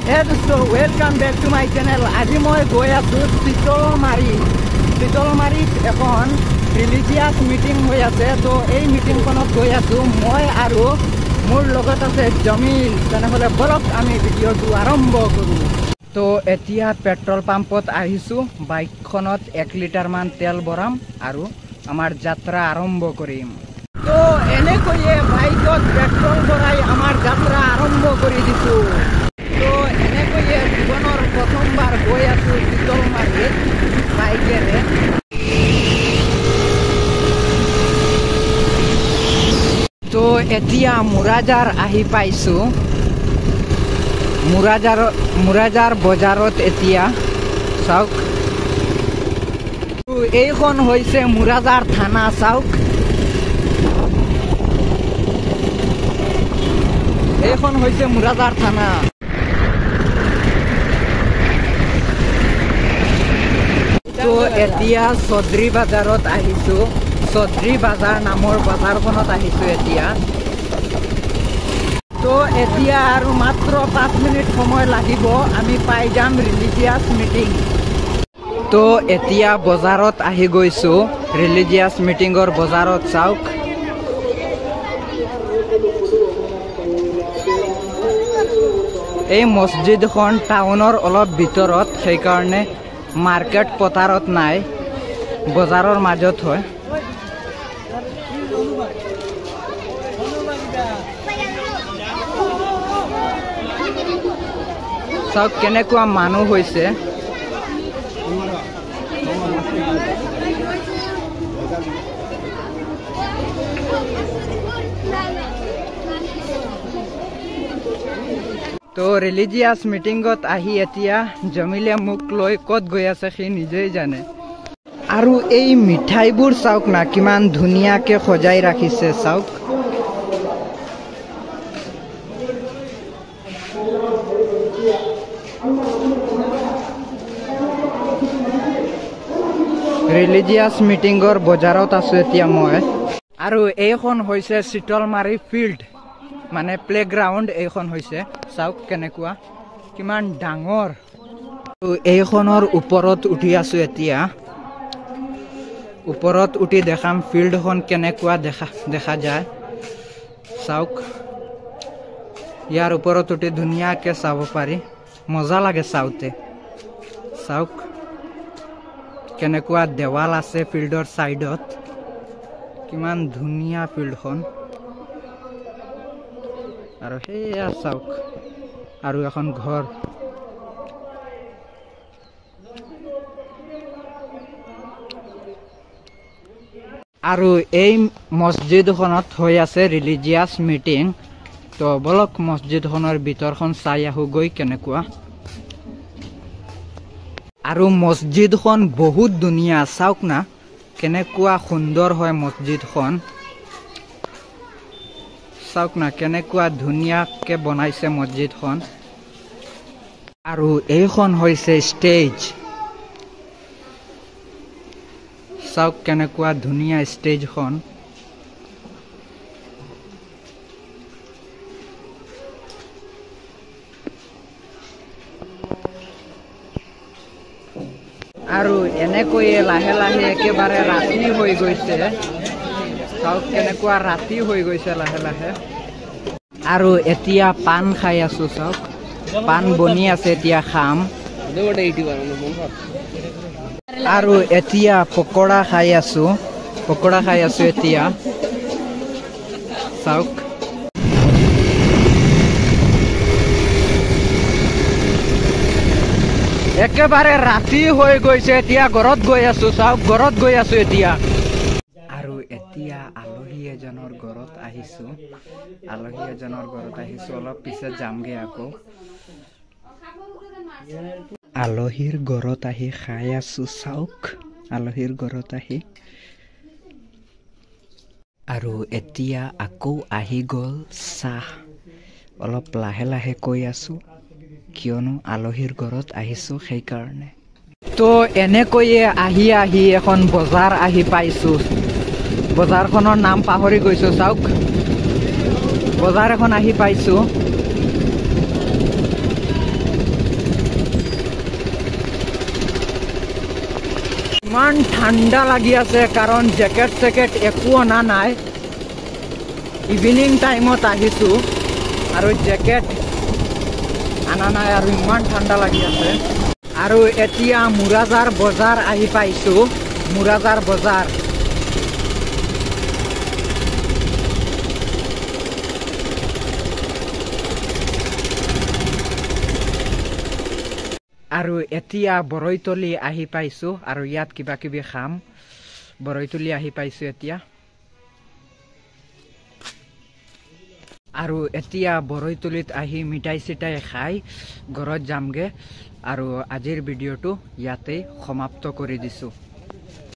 Hey dosto, welcome back to my channel. আজি মই গৈ আছো চিতলমাৰীত এখন ৰিলিজিয়াছ মিটিং হৈ আছে। তো এই মিটিংখনত গৈ আছো মই আৰু মোৰ লগত আছে জমিল। তেনেহ'লে বলক আমি ভিডিঅ'টো আৰম্ভ কৰোঁ। তো এতিয়া পেট্ৰল পাম্পত আহিছো, বাইকখনত 1 লিটাৰমান তেল ভৰাম আৰু আমাৰ যাত্ৰা আৰম্ভ কৰিম। তো এনেকৈয়ে বাইকত পেট্ৰল ভৰাই আমাৰ যাত্ৰা আৰম্ভ কৰি দিছো। তো এনেকৈয়ে জীৱনৰ প্ৰথমবাৰ গৈ আছো চিতলমাৰীত বাইকেৰে। তো এতিয়া মুৰাজাৰ আহি পাইছো। মুৰাজাৰ বজাৰত এতিয়া চাওক, এইখন হৈছে মুৰাজাৰ থানা। চাওক, এইখন হৈছে মুৰাজাৰ থানা। তো এতিয়া চৌধুৰী বাজাৰত আহিছো। চৌধুৰী বাজাৰ নামৰ বজাৰখনত আহিছো এতিয়া। তো এতিয়া আৰু মাত্ৰ 5 মিনিট সময় লাগিব, আমি পাই যাম ৰিলিজিয়াছ মিটিং। তো এতিয়া বজাৰত আহি গৈছো, ৰিলিজিয়াছ মিটিঙৰ বজাৰত। চাওক, এই মছজিদখন টাউনৰ অলপ ভিতৰত, সেইকাৰণে মাৰ্কেট পথাৰত নাই, বজাৰৰ মাজত হয়। চাওক কেনেকুৱা মানুহ হৈছে। তো ৰিলিজিয়াছ মিটিঙত আহি এতিয়া জমিলে মোক লৈ ক'ত গৈ আছে সি নিজেই জানে। আৰু এই মিঠাইবোৰ চাওক না, কিমান ধুনীয়াকৈ সজাই ৰাখিছে। চাওক, ৰিলিজিয়াছ মিটিঙৰ বজাৰত আছো এতিয়া মই। আৰু এইখন হৈছে চিতলমাৰী ফিল্ড, মানে প্লেগ্ৰাউণ্ড এইখন হৈছে। চাওক কেনেকুৱা, কিমান ডাঙৰ। এইখনৰ ওপৰত উঠি আছো এতিয়া। ওপৰত উঠি দেখাম ফিল্ডখন কেনেকুৱা দেখা যায়। চাওক, ইয়াৰ ওপৰত উঠি ধুনীয়াকৈ চাব পাৰি, মজা লাগে চাওঁতে। চাওক কেনেকুৱা দেৱাল আছে ফিল্ডৰ চাইডত, কিমান ধুনীয়া ফিল্ডখন। আৰু সেয়া চাওক, আৰু এখন ঘৰ। আৰু এই মছজিদখনত হৈ আছে ৰিলিজিয়াছ মিটিং। তো বলক মছজিদখনৰ ভিতৰখন চাই আহোঁগৈ কেনেকুৱা। আৰু মছজিদখন বহুত ধুনীয়া, চাওক না কেনেকুৱা সুন্দৰ হয় মছজিদখন। চাওক না কেনেকুৱা ধুনীয়াকৈ বনাইছে মছজিদখন। আৰু এইখন হৈছে ষ্টেজ। চাওক কেনেকুৱা ধুনীয়া ষ্টেজখন। আৰু এনেকৈয়ে লাহে লাহে একেবাৰে ৰাতি হৈ গৈছে। চাওক কেনেকুৱা ৰাতি হৈ গৈছে লাহে লাহে। আৰু এতিয়া পাণ খাই আছো। চাওক পাণ বনি আছে, এতিয়া খাম। আৰু এতিয়া পকৰা খাই আছো, এতিয়া। চাওক একেবাৰে ৰাতি হৈ গৈছে, এতিয়া ঘৰত গৈ আছো। চাওক ঘৰত গৈ আছো এতিয়া। আৰু এতিয়া আলহী এজনৰ ঘৰত আহিছো। অলপ পিছত যামগে আকৌ। আলহীৰ ঘৰত আহি খাই আছো। চাওক আলহীৰ ঘৰত আহি। আৰু এতিয়া আকৌ আহি গ'ল চাহ। অলপ লাহে লাহে কৈ আছো, কিয়নো আলহীৰ ঘৰত আহিছো সেইকাৰণে। তো এনেকৈয়ে আহি এখন বজাৰ আহি পাইছো। বজাৰখনৰ নাম পাহৰি গৈছো। চাওক বজাৰ এখন আহি পাইছো। ইমান ঠাণ্ডা লাগি আছে কাৰণ জেকেট চেকেট একো অনা নাই ইভিনিং টাইমত আহিছোঁ আৰু জেকেট আনা নাই আৰু ইমান ঠাণ্ডা লাগি আছে আৰু এতিয়া মুৰাজাৰ বজাৰ আহি পাইছোঁ মুৰাজাৰ বজাৰ আৰু এতিয়া বৰৈতলি আহি পাইছোঁ আৰু ইয়াত কিবা কিবি খাম বৰৈতলি আহি পাইছোঁ এতিয়া আৰু এতিয়া বৰৈতলিত আহি মিঠাই চিঠাই খাই ঘৰত যামগে আৰু আজিৰ ভিডিঅ'টো ইয়াতে সমাপ্ত কৰি দিছোঁ।